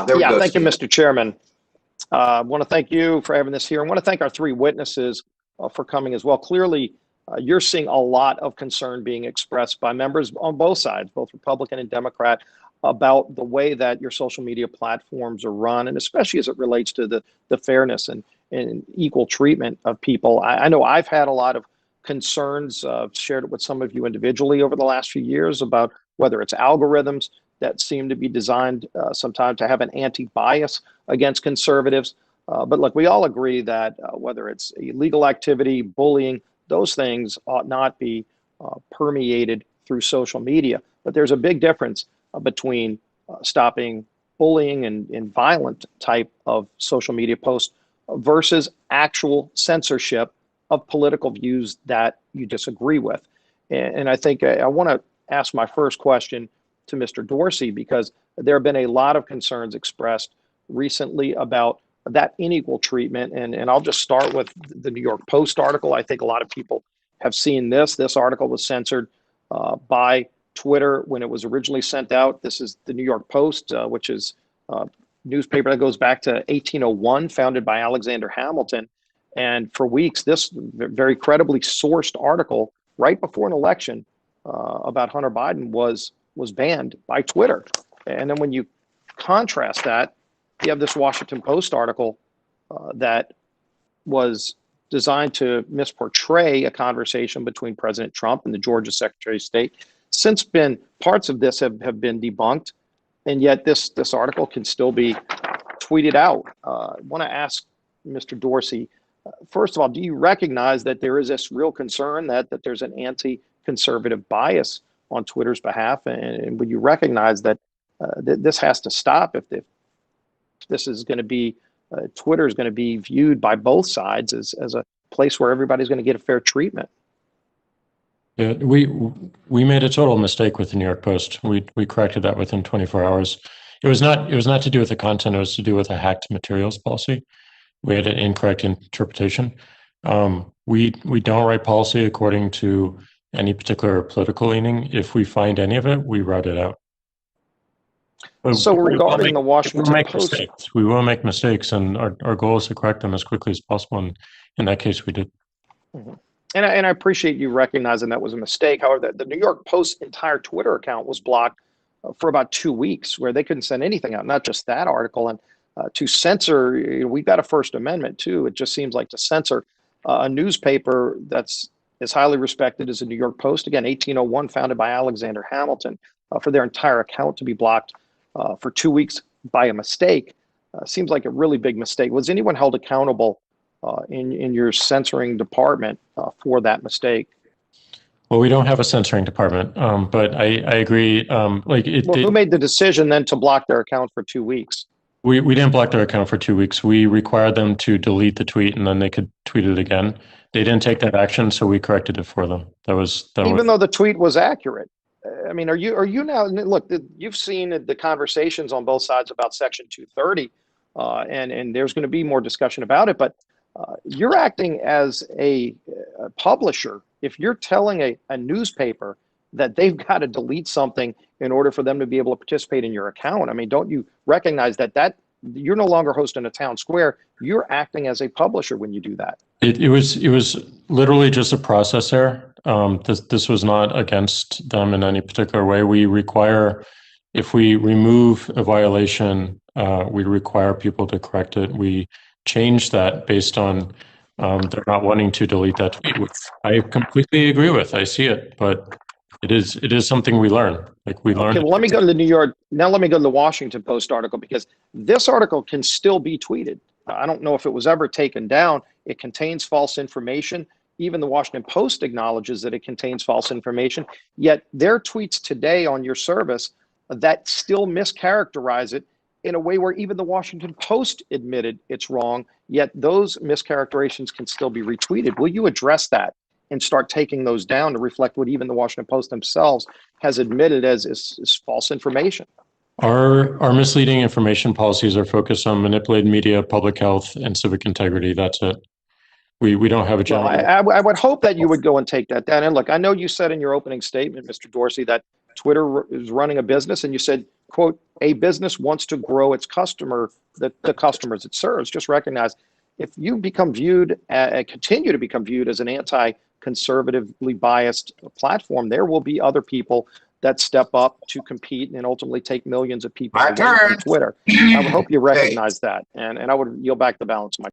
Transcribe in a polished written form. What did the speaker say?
There we Yeah, go, thank you, Steve. Mr. Chairman. I want to thank you for having this here. I want to thank our three witnesses for coming as well. Clearly, you're seeing a lot of concern being expressed by members on both sides, both Republican and Democrat, about the way that your social media platforms are run, and especially as it relates to the fairness and equal treatment of people. I know I've had a lot of concerns, shared it with some of you individually over the last few years about whether it's algorithms that seem to be designed sometimes to have an anti-bias against conservatives. But look, we all agree that whether it's illegal activity, bullying, those things ought not be permeated through social media. But there's a big difference between stopping bullying and violent type of social media posts versus actual censorship of political views that you disagree with. And I think I want to ask my first question to Mr. Dorsey, because there have been a lot of concerns expressed recently about that unequal treatment. And I'll just start with the New York Post article. I think a lot of people have seen this. This article was censored by Twitter when it was originally sent out. This is the New York Post, which is a newspaper that goes back to 1801, founded by Alexander Hamilton. And for weeks, this very credibly sourced article right before an election about Hunter Biden was banned by Twitter. And then when you contrast that, you have this Washington Post article that was designed to misportray a conversation between President Trump and the Georgia Secretary of State. Since parts of this have been debunked, and yet this article can still be tweeted out. I want to ask Mr. Dorsey, first of all, do you recognize that there is this real concern that there's an anti-conservative bias on Twitter's behalf, and would you recognize that this has to stop if this is going to be, Twitter is going to be viewed by both sides as a place where everybody's going to get a fair treatment? Yeah, we made a total mistake with the New York Post. We corrected that within 24 hours. It was not to do with the content. It was to do with a hacked materials policy. We had an incorrect interpretation. We don't write policy according to any particular political leaning. If we find any of it, we route it out. So regarding the Washington Post, we will make mistakes, and our goal is to correct them as quickly as possible. And in that case, we did. Mm-hmm. And I appreciate you recognizing that was a mistake. However, the New York Post's entire Twitter account was blocked for about 2 weeks, where they couldn't send anything out, not just that article. And to censor, we've got a First Amendment too. It just seems like to censor a newspaper that's as highly respected as the New York Post, again, 1801, founded by Alexander Hamilton, for their entire account to be blocked for 2 weeks by a mistake, seems like a really big mistake. Was anyone held accountable in your censoring department for that mistake? Well, we don't have a censoring department, but I agree. Who made the decision then to block their account for 2 weeks? We didn't block their account for 2 weeks. We required them to delete the tweet, and then they could tweet it again. They didn't take that action, so we corrected it for them. Even though the tweet was accurate. I mean, are you now, look, you've seen the conversations on both sides about Section 230, and there's going to be more discussion about it, but you're acting as a publisher. If you're telling a newspaper that they've got to delete something in order for them to be able to participate in your account, I mean, don't you recognize that you're no longer hosting a town square? You're acting as a publisher when you do that. It was literally just a process error. This was not against them in any particular way. We require, if we remove a violation, we require people to correct it. We change that based on they're not wanting to delete that tweet, which I completely agree with. I see it, but it is something we learn. Like we learned. Okay, well, let me go to the New York. Now let me go to the Washington Post article, because this article can still be tweeted. I don't know if it was ever taken down. It contains false information. Even the Washington Post acknowledges that it contains false information. Yet their tweets today on your service that still mischaracterize it in a way where even the Washington Post admitted it's wrong, yet those mischaracterizations can still be retweeted. Will you address that and start taking those down to reflect what even the Washington Post themselves has admitted as false information? Our misleading information policies are focused on manipulated media, public health, and civic integrity. That's it. We don't have a general. Well, I would hope that you would go and take that down. And look, I know you said in your opening statement, Mr. Dorsey, that Twitter is running a business, and you said, quote, a business wants to grow its customer, the customers it serves. Just recognize, if you become viewed, continue to become viewed as an anti-conservatively biased platform, there will be other people that step up to compete and ultimately take millions of people away from Twitter. I would hope you recognize that, and I would yield back the balance of my